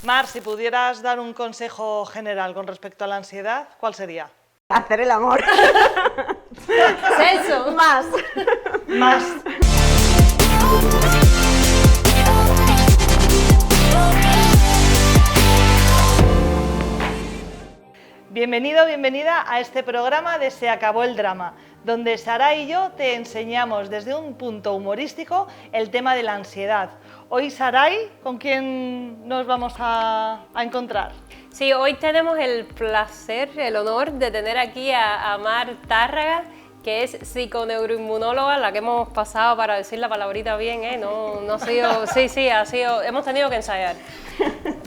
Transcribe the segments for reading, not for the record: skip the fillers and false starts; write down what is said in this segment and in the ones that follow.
Mar, si pudieras dar un consejo general con respecto a la ansiedad, ¿cuál sería? Hacer el amor. Celso. Más. Más. Bienvenido, bienvenida a este programa de Se acabó el drama, donde Sara y yo te enseñamos desde un punto humorístico el tema de la ansiedad. Hoy, Saray, ¿con quién nos vamos a encontrar? Sí, hoy tenemos el placer, el honor de tener aquí a Mar Tárraga, que es psiconeuroinmunóloga, la que hemos pasado para decir la palabrita bien, ¿eh? No ha sido, sí, ha sido, hemos tenido que ensayar.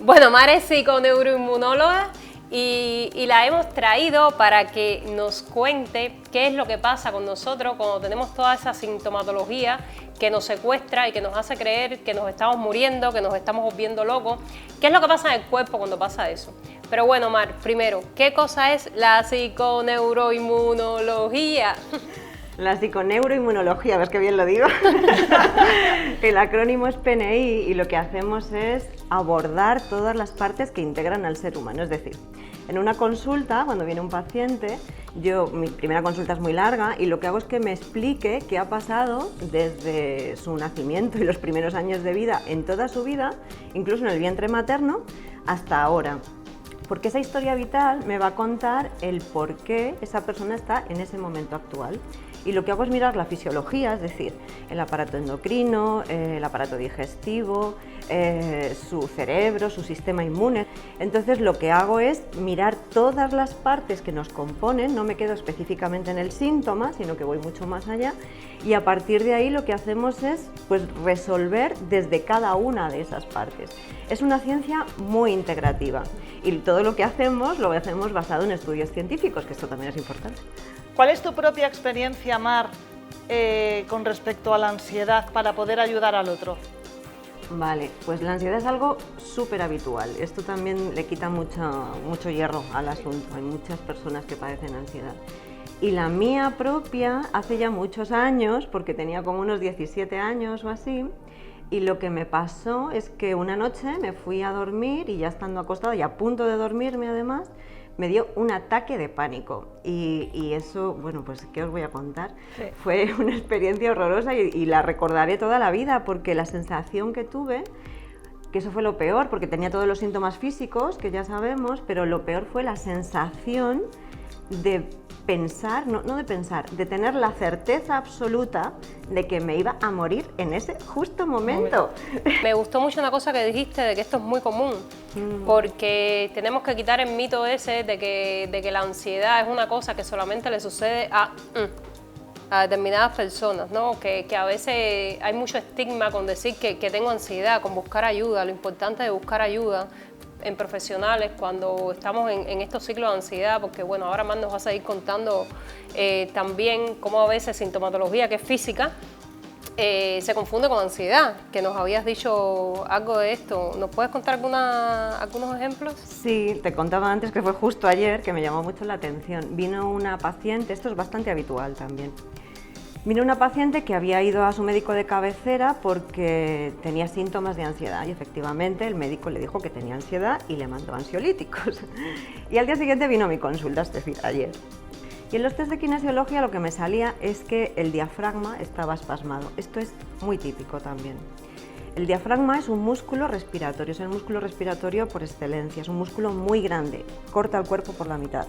Bueno, Mar es psiconeuroinmunóloga y la hemos traído para que nos cuente qué es lo que pasa con nosotros cuando tenemos toda esa sintomatología que nos secuestra y que nos hace creer que nos estamos muriendo, que nos estamos volviendo locos. ¿Qué es lo que pasa en el cuerpo cuando pasa eso? Pero bueno, Mar, primero, ¿qué cosa es la psiconeuroinmunología? La psiconeuroinmunología, ¿ves qué bien lo digo? El acrónimo es PNI y lo que hacemos es abordar todas las partes que integran al ser humano. Es decir, en una consulta, cuando viene un paciente, mi primera consulta es muy larga y lo que hago es que me explique qué ha pasado desde su nacimiento y los primeros años de vida, en toda su vida, incluso en el vientre materno, hasta ahora. Porque esa historia vital me va a contar el por qué esa persona está en ese momento actual. Y lo que hago es mirar la fisiología, es decir, el aparato endocrino, el aparato digestivo, su cerebro, su sistema inmune. Entonces lo que hago es mirar todas las partes que nos componen, no me quedo específicamente en el síntoma, sino que voy mucho más allá, y a partir de ahí lo que hacemos es resolver desde cada una de esas partes. Es una ciencia muy integrativa y todo lo que hacemos lo hacemos basado en estudios científicos, que esto también es importante. ¿Cuál es tu propia experiencia, Mar, con respecto a la ansiedad para poder ayudar al otro? Vale, pues la ansiedad es algo súper habitual. Esto también le quita mucho hierro al asunto. Hay muchas personas que padecen ansiedad. Y la mía propia hace ya muchos años, porque tenía como unos 17 años o así, y lo que me pasó es que una noche me fui a dormir y ya estando acostada y a punto de dormirme además, me dio un ataque de pánico y eso, bueno, pues ¿qué os voy a contar? Sí. Fue una experiencia horrorosa y la recordaré toda la vida porque la sensación que tuve, que eso fue lo peor, porque tenía todos los síntomas físicos, que ya sabemos, pero lo peor fue la sensación de pensar, no de pensar, de tener la certeza absoluta de que me iba a morir en ese justo momento. Me gustó mucho una cosa que dijiste de que esto es muy común, porque tenemos que quitar el mito ese de que la ansiedad es una cosa que solamente le sucede a determinadas personas, ¿no? Que a veces hay mucho estigma con decir que tengo ansiedad, con buscar ayuda, lo importante de buscar ayuda en profesionales cuando estamos en estos ciclos de ansiedad, porque bueno, ahora más nos va a seguir contando también cómo a veces sintomatología que es física se confunde con ansiedad, que nos habías dicho algo de esto. ¿Nos puedes contar algunos ejemplos? Sí, te contaba antes que fue justo ayer que me llamó mucho la atención. Vino una paciente, esto es bastante habitual también. Vino una paciente que había ido a su médico de cabecera porque tenía síntomas de ansiedad y efectivamente el médico le dijo que tenía ansiedad y le mandó ansiolíticos. Y al día siguiente vino a mi consulta, es decir, ayer. Y en los test de kinesiología lo que me salía es que el diafragma estaba espasmado. Esto es muy típico también. El diafragma es un músculo respiratorio, es el músculo respiratorio por excelencia, es un músculo muy grande, corta el cuerpo por la mitad.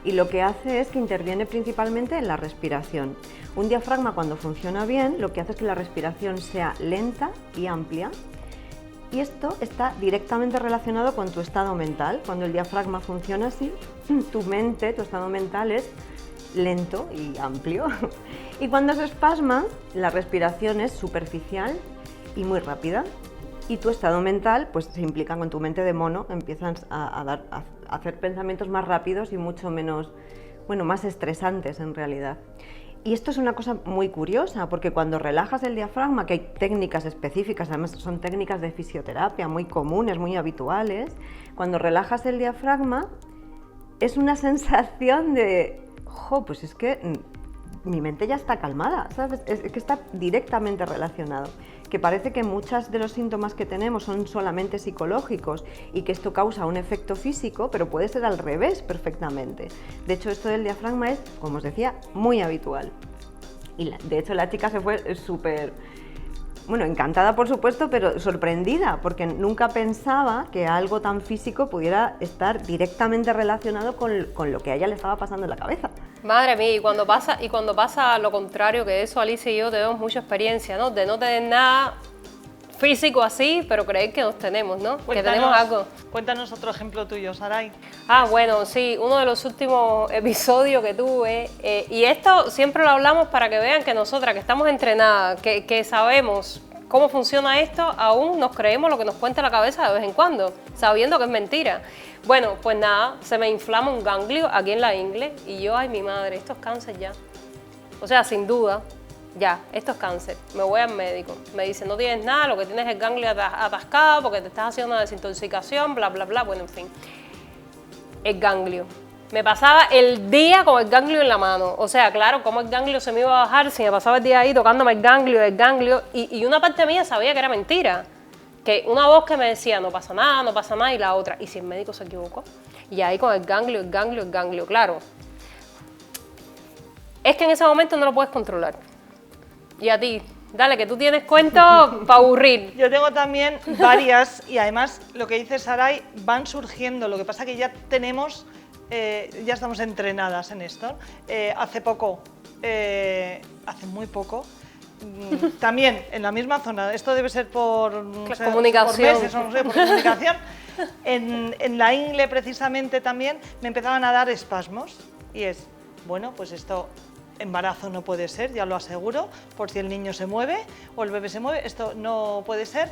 Y lo que hace es que interviene principalmente en la respiración. Un diafragma cuando funciona bien, lo que hace es que la respiración sea lenta y amplia. Y esto está directamente relacionado con tu estado mental. Cuando el diafragma funciona así, tu mente, tu estado mental es lento y amplio. Y cuando se espasma, la respiración es superficial y muy rápida. Y tu estado mental pues se implica con tu mente de mono, empiezas a hacer pensamientos más rápidos y mucho menos, más estresantes en realidad. Y esto es una cosa muy curiosa, porque cuando relajas el diafragma, que hay técnicas específicas, además son técnicas de fisioterapia muy comunes, muy habituales, cuando relajas el diafragma es una sensación de, pues es que mi mente ya está calmada, ¿sabes? Es que está directamente relacionado. Que parece que muchos de los síntomas que tenemos son solamente psicológicos y que esto causa un efecto físico, pero puede ser al revés perfectamente. De hecho, esto del diafragma es, como os decía, muy habitual. Y de hecho la chica se fue súper, bueno, encantada por supuesto, pero sorprendida, porque nunca pensaba que algo tan físico pudiera estar directamente relacionado con lo que a ella le estaba pasando en la cabeza. Madre mía, y cuando pasa lo contrario, que eso Alicia y yo tenemos mucha experiencia, ¿no? De no tener nada físico así, pero creer que nos tenemos, ¿no? Que tenemos algo. Cuéntanos otro ejemplo tuyo, Saray. Bueno, sí, uno de los últimos episodios que tuve, y esto siempre lo hablamos para que vean que nosotras, que estamos entrenadas, que sabemos cómo funciona esto, aún nos creemos lo que nos cuenta la cabeza de vez en cuando, sabiendo que es mentira. Bueno, pues nada, se me inflama un ganglio aquí en la ingle y yo, ay mi madre, esto es cáncer ya. O sea, sin duda, ya, esto es cáncer. Me voy al médico, me dice, no tienes nada, lo que tienes es el ganglio atascado porque te estás haciendo una desintoxicación, bla, bla, bla, bueno, en fin. El ganglio. Me pasaba el día con el ganglio en la mano. O sea, claro, cómo el ganglio se me iba a bajar si me pasaba el día ahí tocándome el ganglio. Y una parte mía sabía que era mentira. Que una voz que me decía, no pasa nada, y la otra, ¿y si el médico se equivocó? Y ahí con el ganglio, claro. Es que en ese momento no lo puedes controlar. Y a ti, dale, que tú tienes cuento para aburrir. Yo tengo también varias, y además, lo que dice Saray, van surgiendo. Lo que pasa que ya tenemos... ya estamos entrenadas en esto. Hace muy poco, también en la misma zona, esto debe ser por comunicación. Por meses, no sé, por comunicación, en la ingle precisamente también me empezaban a dar espasmos y es, bueno, pues esto embarazo no puede ser, ya lo aseguro, por si el niño se mueve o el bebé se mueve, esto no puede ser.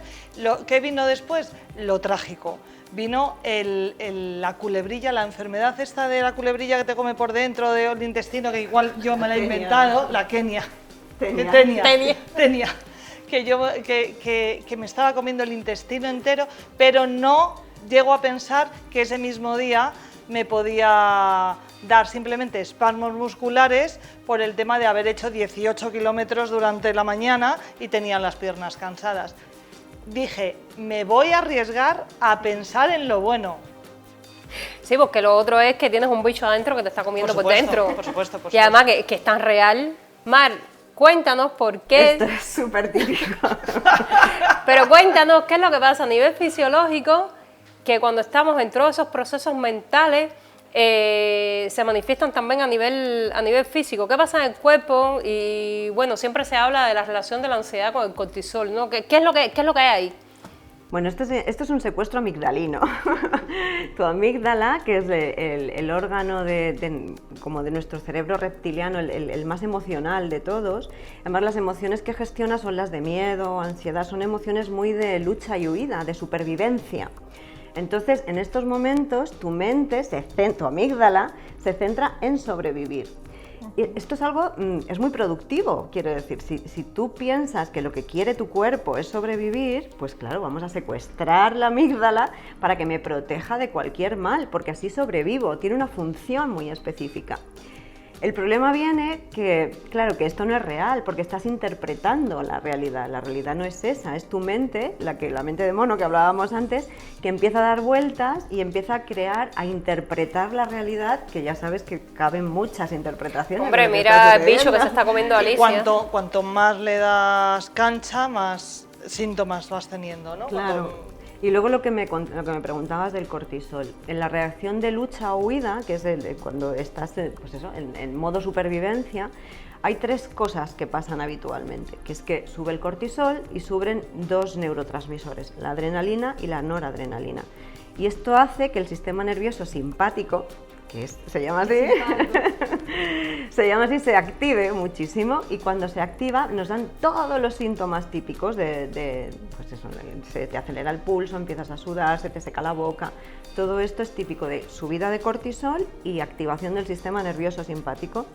¿Qué vino después? Lo trágico. Vino la culebrilla, la enfermedad esta de la culebrilla que te come por dentro del intestino, que igual yo me la he inventado, la Tenia. Que me estaba comiendo el intestino entero, pero no llego a pensar que ese mismo día me podía dar simplemente espasmos musculares por el tema de haber hecho 18 kilómetros durante la mañana y tenía las piernas cansadas. Dije, me voy a arriesgar a pensar en lo bueno. Sí, porque lo otro es que tienes un bicho adentro que te está comiendo por dentro. Por supuesto. Y además que es tan real. Mar, cuéntanos por qué... Esto es súper típico. Pero cuéntanos qué es lo que pasa a nivel fisiológico, que cuando estamos en todos esos procesos mentales se manifiestan también a nivel físico. ¿Qué pasa en el cuerpo? Y bueno, siempre se habla de la relación de la ansiedad con el cortisol, ¿no? ¿Qué es lo que hay ahí? Bueno, esto es un secuestro amigdalino. Tu amígdala, que es el órgano como de nuestro cerebro reptiliano, el más emocional de todos. Además, las emociones que gestiona son las de miedo, ansiedad, son emociones muy de lucha y huida, de supervivencia. Entonces, en estos momentos, tu amígdala, se centra en sobrevivir. Y esto es algo, es muy productivo, quiero decir, si tú piensas que lo que quiere tu cuerpo es sobrevivir, pues claro, vamos a secuestrar la amígdala para que me proteja de cualquier mal, porque así sobrevivo, tiene una función muy específica. El problema viene que, claro, que esto no es real, porque estás interpretando la realidad no es esa, es tu mente, la mente de mono que hablábamos antes, que empieza a dar vueltas y empieza a interpretar la realidad, que ya sabes que caben muchas interpretaciones. Hombre, mira el bicho que se está comiendo Alicia. Cuanto más le das cancha, más síntomas vas teniendo, ¿no? Claro. Y luego lo que me preguntabas del cortisol. En la reacción de lucha o huida, que es cuando estás en modo supervivencia, hay tres cosas que pasan habitualmente, que es que sube el cortisol y suben dos neurotransmisores, la adrenalina y la noradrenalina. Y esto hace que el sistema nervioso simpático, se llama así, se active muchísimo, y cuando se activa nos dan todos los síntomas típicos pues eso, se te acelera el pulso, empiezas a sudar, se te seca la boca. Todo esto es típico de subida de cortisol y activación del sistema nervioso simpático.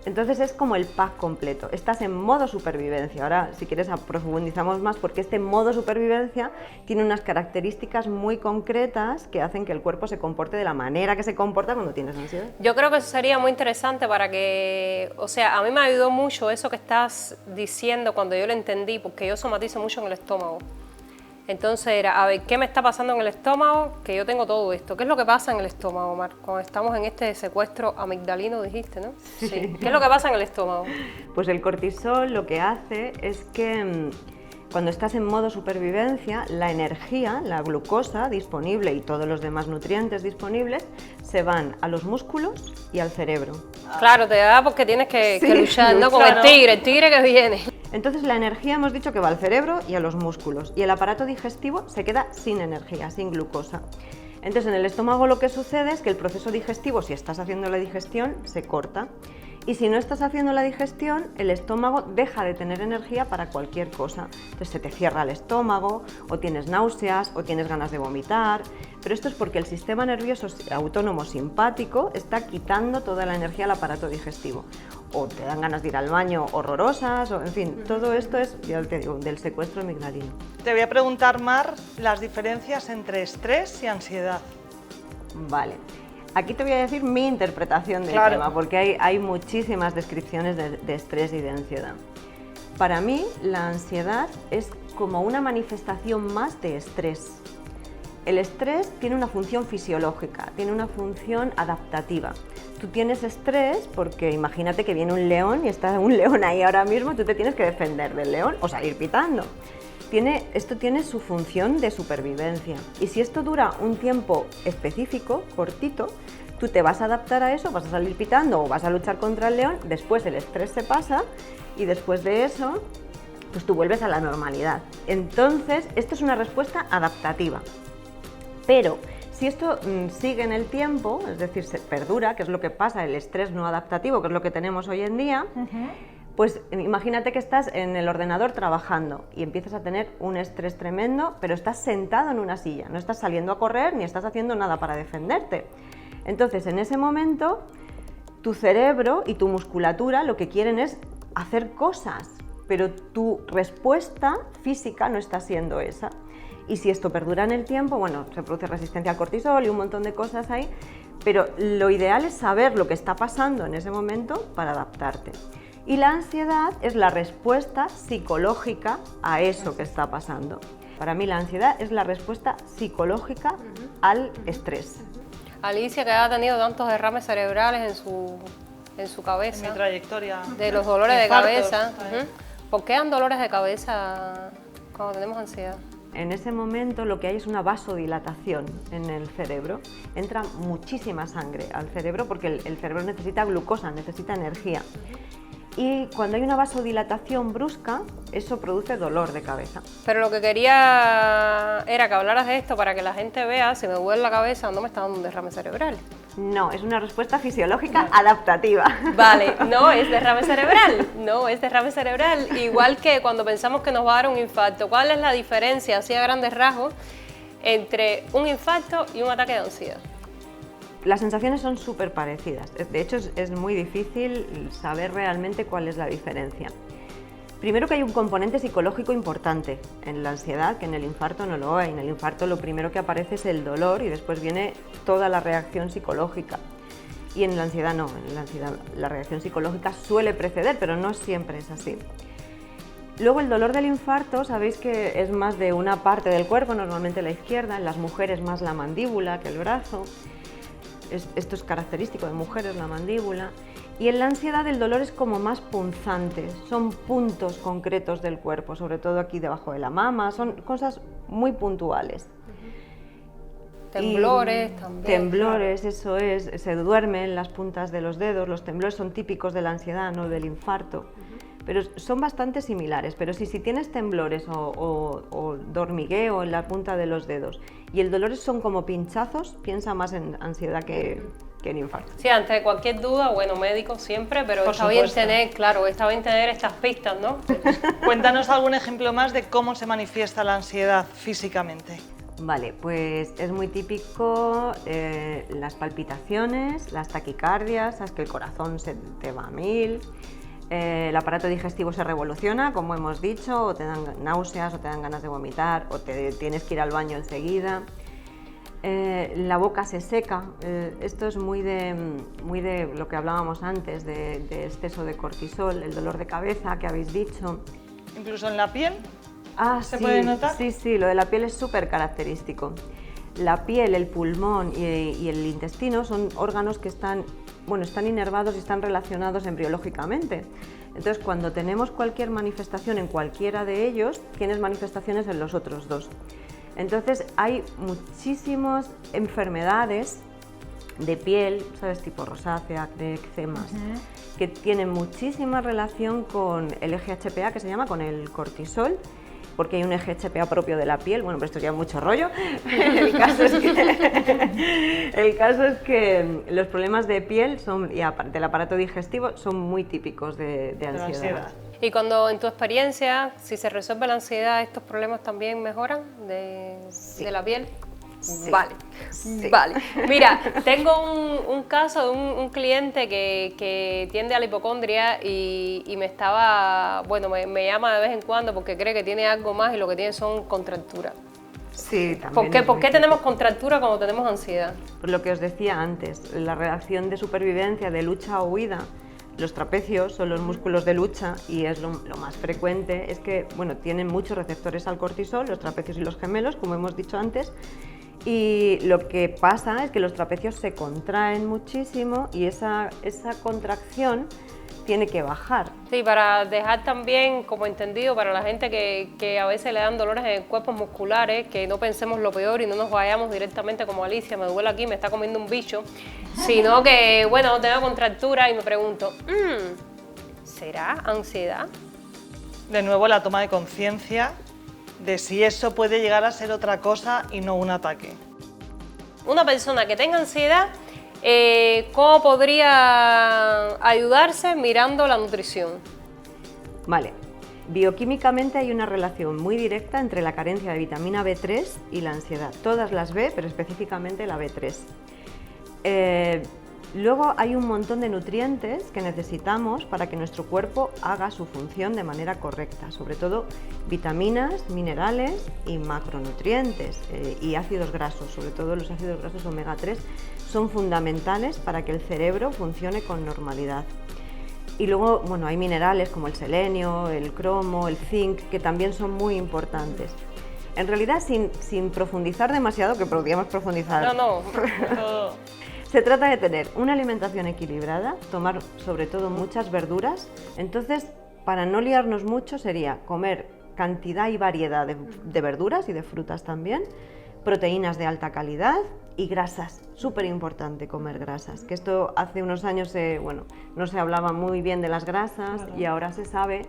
Entonces es como el pack completo, estás en modo supervivencia. Ahora, si quieres, profundizamos más porque este modo supervivencia tiene unas características muy concretas que hacen que el cuerpo se comporte de la manera que se comporta cuando tienes ansiedad. Yo creo que eso sería muy interesante para que, o sea, a mí me ayudó mucho eso que estás diciendo cuando yo lo entendí, porque yo somatizo mucho en el estómago. Entonces era, a ver, ¿qué me está pasando en el estómago? Que yo tengo todo esto. ¿Qué es lo que pasa en el estómago, Mar? Cuando estamos en este secuestro amigdalino, dijiste, ¿no? Sí. ¿Qué es lo que pasa en el estómago? Pues el cortisol lo que hace es que cuando estás en modo supervivencia, la energía, la glucosa disponible y todos los demás nutrientes disponibles se van a los músculos y al cerebro. Claro, te da porque tienes que luchar, ¿no? Con Claro. el tigre que viene. Entonces la energía hemos dicho que va al cerebro y a los músculos y el aparato digestivo se queda sin energía, sin glucosa. Entonces en el estómago lo que sucede es que el proceso digestivo, si estás haciendo la digestión, se corta. Y si no estás haciendo la digestión, el estómago deja de tener energía para cualquier cosa. Entonces se te cierra el estómago, o tienes náuseas, o tienes ganas de vomitar. Pero esto es porque el sistema nervioso autónomo simpático está quitando toda la energía al aparato digestivo. O te dan ganas de ir al baño horrorosas, o en fin, todo esto es, ya te digo, del secuestro amigdalino. Te voy a preguntar, Mar, las diferencias entre estrés y ansiedad. Vale. Aquí te voy a decir mi interpretación del Claro. tema, porque hay muchísimas descripciones de estrés y de ansiedad. Para mí, la ansiedad es como una manifestación más de estrés. El estrés tiene una función fisiológica, tiene una función adaptativa. Tú tienes estrés porque imagínate que viene un león y está un león ahí ahora mismo, tú te tienes que defender del león o salir pitando. Esto tiene su función de supervivencia y si esto dura un tiempo específico, cortito, tú te vas a adaptar a eso, vas a salir pitando o vas a luchar contra el león, después el estrés se pasa y después de eso pues tú vuelves a la normalidad. Entonces, esto es una respuesta adaptativa. Pero si esto sigue en el tiempo, es decir, se perdura, que es lo que pasa, el estrés no adaptativo, que es lo que tenemos hoy en día, pues imagínate que estás en el ordenador trabajando y empiezas a tener un estrés tremendo, pero estás sentado en una silla, no estás saliendo a correr ni estás haciendo nada para defenderte. Entonces, en ese momento, tu cerebro y tu musculatura lo que quieren es hacer cosas, pero tu respuesta física no está siendo esa. Y si esto perdura en el tiempo, bueno, se produce resistencia al cortisol y un montón de cosas ahí, pero lo ideal es saber lo que está pasando en ese momento para adaptarte. Y la ansiedad es la respuesta psicológica a eso que está pasando. Para mí la ansiedad es la respuesta psicológica al estrés. Alicia, que ha tenido tantos derrames cerebrales en su En cabeza, mi trayectoria. de los dolores de Infartos, cabeza. también. ¿Por qué dan dolores de cabeza cuando tenemos ansiedad? En ese momento lo que hay es una vasodilatación en el cerebro. Entra muchísima sangre al cerebro porque el cerebro necesita glucosa, necesita energía. Y cuando hay una vasodilatación brusca, eso produce dolor de cabeza. Pero lo que quería era que hablaras de esto para que la gente vea si me duele la cabeza no me está dando un derrame cerebral. No, es una respuesta fisiológica adaptativa. Vale, no es derrame cerebral, no es derrame cerebral. Igual que cuando pensamos que nos va a dar un infarto. ¿Cuál es la diferencia, así a grandes rasgos, entre un infarto y un ataque de ansiedad? Las sensaciones son súper parecidas. De hecho, es muy difícil saber realmente cuál es la diferencia. Primero que hay un componente psicológico importante en la ansiedad, que en el infarto no lo hay. En el infarto lo primero que aparece es el dolor y después viene toda la reacción psicológica. Y en la ansiedad no, en la ansiedad la reacción psicológica suele preceder, pero no siempre es así. Luego el dolor del infarto, sabéis que es más de una parte del cuerpo, normalmente la izquierda, en las mujeres más la mandíbula que el brazo. Esto es característico de mujeres, la mandíbula. Y en la ansiedad el dolor es como más punzante, son puntos concretos del cuerpo, sobre todo aquí debajo de la mama, son cosas muy puntuales. Temblores Y también. temblores, eso es, se duermen las puntas de los dedos, los temblores son típicos de la ansiedad, no del infarto. Pero son bastante similares, pero si tienes temblores o hormigueo en la punta de los dedos y el dolor son como pinchazos, piensa más en ansiedad que en infarto. Sí, ante cualquier duda, bueno, médico siempre, pero Por está bien supuesto. tener, claro, está bien tener estas pistas, ¿no? Cuéntanos algún ejemplo más de cómo se manifiesta la ansiedad físicamente. Vale, pues es muy típico las palpitaciones, las taquicardias, sabes que el corazón se te va a 1000, el aparato digestivo se revoluciona, como hemos dicho, o te dan náuseas, o te dan ganas de vomitar, o te tienes que ir al baño enseguida. La boca se seca, esto es muy de lo que hablábamos antes, de exceso de cortisol, el dolor de cabeza que habéis dicho. Incluso en la piel. ¿Se Sí, puede notar? Sí, lo de la piel es súper característico. La piel, el pulmón y el intestino son órganos que están inervados y están relacionados embriológicamente. Entonces, cuando tenemos cualquier manifestación en cualquiera de ellos, tienes manifestaciones en los otros dos. Entonces, hay muchísimas enfermedades de piel, ¿sabes? Tipo rosácea, acné, eczemas, que tienen muchísima relación con el eje HPA, que se llama, con el cortisol, porque hay un eje HPA propio de la piel. Bueno, pero esto ya es mucho rollo. El caso es que los problemas de piel y del aparato digestivo son muy típicos de ansiedad. Y cuando, en tu experiencia, si se resuelve la ansiedad, ¿estos problemas también mejoran de la piel? Sí. Vale, Sí. vale. Mira, tengo un caso de un cliente que tiende a la hipocondria y me llama de vez en cuando porque cree que tiene algo más y lo que tiene son contracturas. Sí, también. ¿Por qué tenemos contractura cuando tenemos ansiedad? Pues lo que os decía antes, la reacción de supervivencia, de lucha o huida. Los trapecios son los músculos de lucha y es lo más frecuente, es que tienen muchos receptores al cortisol, los trapecios y los gemelos, como hemos dicho antes, y lo que pasa es que los trapecios se contraen muchísimo y esa contracción tiene que bajar. Sí, para dejar también como entendido para la gente que a veces le dan dolores en cuerpos musculares, que no pensemos lo peor y no nos vayamos directamente como Alicia, me duele aquí, me está comiendo un bicho, sino que, tengo contractura y me pregunto, ¿será ansiedad? De nuevo, la toma de conciencia de si eso puede llegar a ser otra cosa y no un ataque. Una persona que tenga ansiedad, ¿cómo podría ayudarse mirando la nutrición? Vale, bioquímicamente hay una relación muy directa entre la carencia de vitamina B3 y la ansiedad. Todas las B, pero específicamente la B3. Luego hay un montón de nutrientes que necesitamos para que nuestro cuerpo haga su función de manera correcta, sobre todo vitaminas, minerales y macronutrientes y ácidos grasos, sobre todo los ácidos grasos omega 3 son fundamentales para que el cerebro funcione con normalidad. Y luego, hay minerales como el selenio, el cromo, el zinc, que también son muy importantes. En realidad, sin profundizar demasiado, que podríamos profundizar. No. Se trata de tener una alimentación equilibrada, tomar sobre todo muchas verduras. Entonces, para no liarnos mucho, sería comer cantidad y variedad de verduras y de frutas también, proteínas de alta calidad y grasas. Súper importante comer grasas, que esto hace unos años no se hablaba muy bien de las grasas, claro. Y ahora se sabe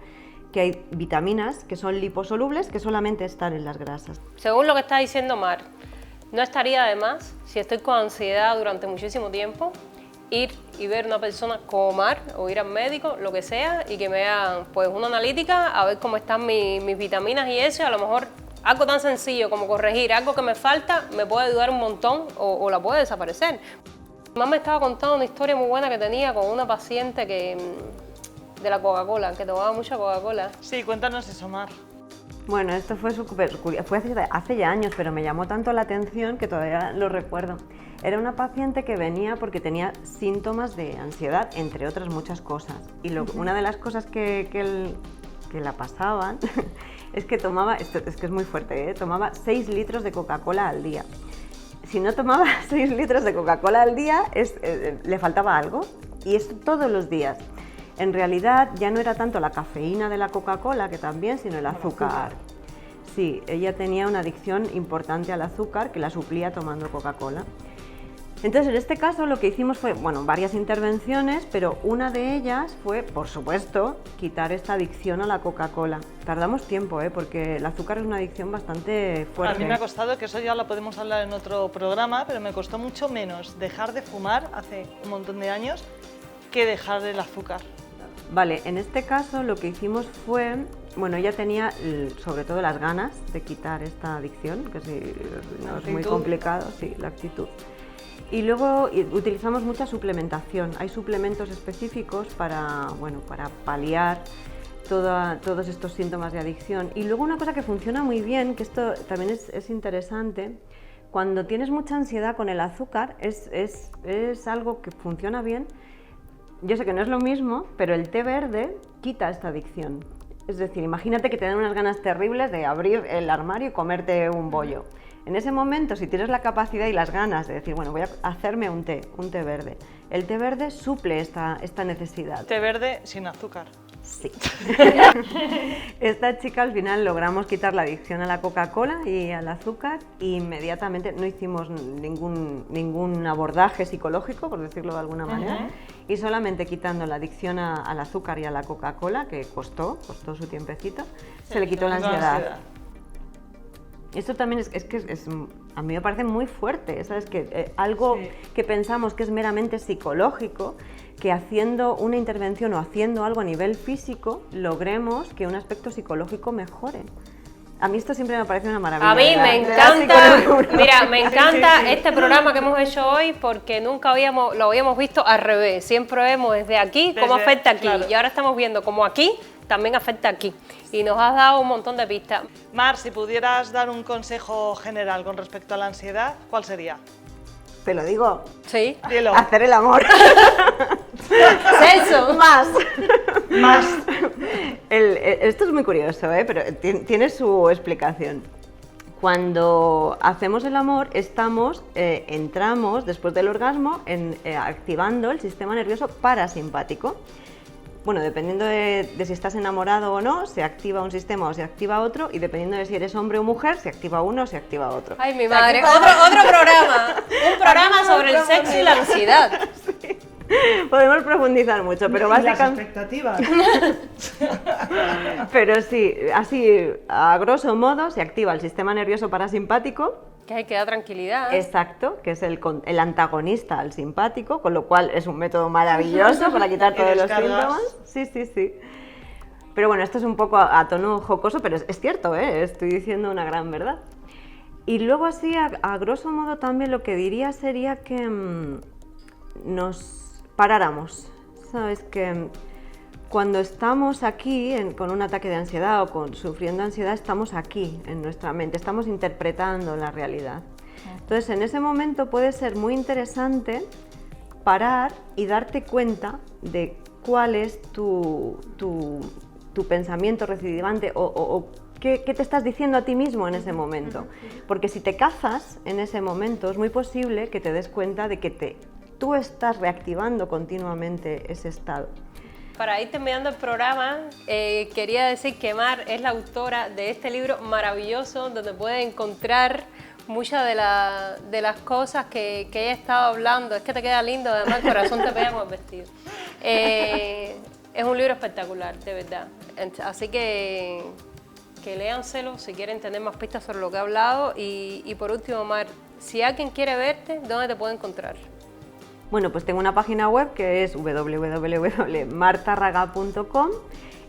que hay vitaminas que son liposolubles que solamente están en las grasas. Según lo que está diciendo Mar, no estaría de más, si estoy con ansiedad durante muchísimo tiempo, ir y ver una persona como Mar o ir al médico, lo que sea, y que me hagan una analítica a ver cómo están mis vitaminas y eso, y a lo mejor algo tan sencillo como corregir algo que me falta me puede ayudar un montón o la puede desaparecer. Mamá me estaba contando una historia muy buena que tenía con una paciente de la Coca-Cola, que tomaba mucha Coca-Cola. Sí, cuéntanos eso, Mar. Bueno, esto fue súper curioso, fue hace ya años, pero me llamó tanto la atención que todavía lo recuerdo. Era una paciente que venía porque tenía síntomas de ansiedad, entre otras muchas cosas. Y una de las cosas que la pasaban es que tomaba, esto es que es muy fuerte, tomaba 6 litros de Coca-Cola al día. Si no tomaba 6 litros de Coca-Cola al día, le faltaba algo, y esto todos los días. En realidad ya no era tanto la cafeína de la Coca-Cola, que también, sino el azúcar. Sí, ella tenía una adicción importante al azúcar que la suplía tomando Coca-Cola. Entonces, en este caso lo que hicimos fue, varias intervenciones, pero una de ellas fue, por supuesto, quitar esta adicción a la Coca-Cola. Tardamos tiempo, porque el azúcar es una adicción bastante fuerte. A mí me ha costado, que eso ya lo podemos hablar en otro programa, pero me costó mucho menos dejar de fumar hace un montón de años que dejar el azúcar. Vale, en este caso lo que hicimos fue bueno, ella tenía sobre todo las ganas de quitar esta adicción, que sí, no es muy complicado, sí, la actitud. Y luego utilizamos mucha suplementación. Hay suplementos específicos para, bueno, para paliar todos estos síntomas de adicción. Y luego una cosa que funciona muy bien, que esto también es interesante, cuando tienes mucha ansiedad con el azúcar, es algo que funciona bien. Yo sé que no es lo mismo, pero el té verde quita esta adicción. Es decir, imagínate que te dan unas ganas terribles de abrir el armario y comerte un bollo. En ese momento, si tienes la capacidad y las ganas de decir, bueno, voy a hacerme un té verde, el té verde suple esta necesidad. Té verde sin azúcar. Sí. Esta chica al final logramos quitar la adicción a la Coca-Cola y al azúcar e inmediatamente no hicimos ningún abordaje psicológico, por decirlo de alguna manera, y solamente quitando la adicción al azúcar y a la Coca-Cola, que costó su tiempecito, se le quitó la ansiedad. Esto también a mí me parece muy fuerte, ¿sabes? Que algo que pensamos que es meramente psicológico, que haciendo una intervención o haciendo algo a nivel físico, logremos que un aspecto psicológico mejore. A mí esto siempre me parece una maravilla. A mí me encanta, mira, me encanta este programa que hemos hecho hoy porque nunca lo habíamos visto al revés. Siempre vemos desde aquí cómo afecta aquí, claro. Y ahora estamos viendo cómo aquí también afecta aquí. Y nos has dado un montón de pistas. Mar, si pudieras dar un consejo general con respecto a la ansiedad, ¿cuál sería? ¿Te lo digo? Sí. Dilo. Hacer el amor. Celso. Más. Esto es muy curioso, pero tiene su explicación. Cuando hacemos el amor, entramos después del orgasmo activando el sistema nervioso parasimpático. Bueno, dependiendo de si estás enamorado o no, se activa un sistema o se activa otro, y dependiendo de si eres hombre o mujer, se activa uno o se activa otro. Ay, mi madre, otro programa. Un programa sobre el sexo y la ansiedad. Sí. Podemos profundizar mucho, pero básicamente... Las expectativas. Pero sí, así, a grosso modo, se activa el sistema nervioso parasimpático. Que hay que dar tranquilidad. Exacto, que es el antagonista al simpático, con lo cual es un método maravilloso para quitar todos los síntomas. Sí. Pero bueno, esto es un poco a tono jocoso, pero es cierto, estoy diciendo una gran verdad. Y luego así, a grosso modo, también lo que diría sería que nos paráramos, ¿sabes? Que cuando estamos aquí con un ataque de ansiedad o sufriendo ansiedad, estamos aquí en nuestra mente, estamos interpretando la realidad. Entonces, en ese momento puede ser muy interesante parar y darte cuenta de cuál es tu pensamiento recidivante o qué te estás diciendo a ti mismo en ese momento. Porque si te cazas en ese momento, es muy posible que te des cuenta de que tú estás reactivando continuamente ese estado. Para ir terminando el programa, quería decir que Mar es la autora de este libro maravilloso donde puede encontrar muchas de las cosas que ella estaba hablando. Es que te queda lindo, además el corazón te pega con el vestido. Es un libro espectacular, de verdad. Así que léanselo si quieren tener más pistas sobre lo que he hablado. Y por último, Mar, si alguien quiere verte, ¿dónde te puede encontrar? Bueno, pues tengo una página web que es www.martarraga.com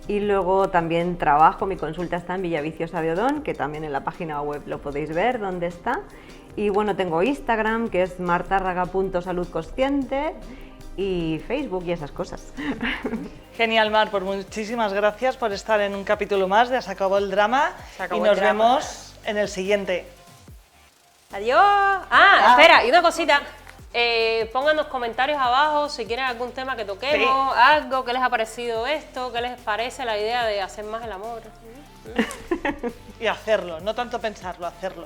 y luego también trabajo, mi consulta está en Villaviciosa de Odón, que también en la página web lo podéis ver dónde está. Y bueno, tengo Instagram, que es martarraga.saludconsciente, y Facebook y esas cosas. Genial, Mar, pues muchísimas gracias por estar en un capítulo más de Se acabó el drama. Y nos vemos en el siguiente. Adiós. Espera, y una cosita. Pongan los comentarios abajo si quieren algún tema que toquemos, algo que les ha parecido esto, qué les parece la idea de hacer más el amor. Y hacerlo, no tanto pensarlo, hacerlo.